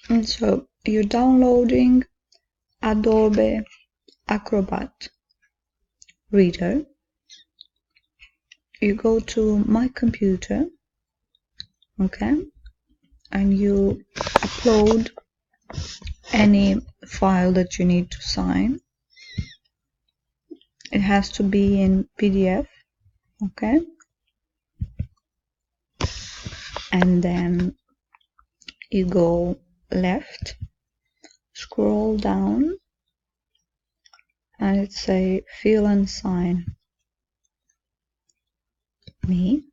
And so you're downloading Adobe Acrobat Reader. You go to My Computer, okay, and you upload any file that you need to sign. It has to be in PDF, okay, and then you go left, scroll down, and it say fill and sign me,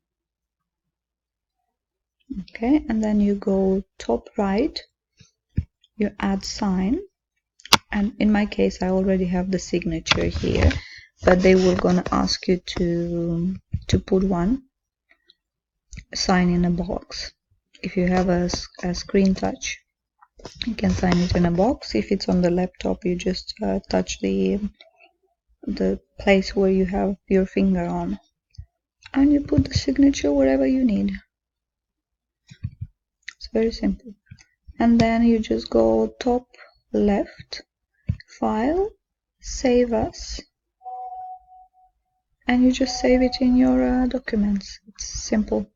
okay, and then you go top right, you add sign, and in my case I already have the signature here, but they were gonna ask you to put one, sign in a box. If you have a screen touch, you can sign it in a box. If it's on the laptop, you just touch the place where you have your finger on, and you put the signature wherever you need. It's very simple. And then you just go top left, file, save as, and you just save it in your documents. It's simple.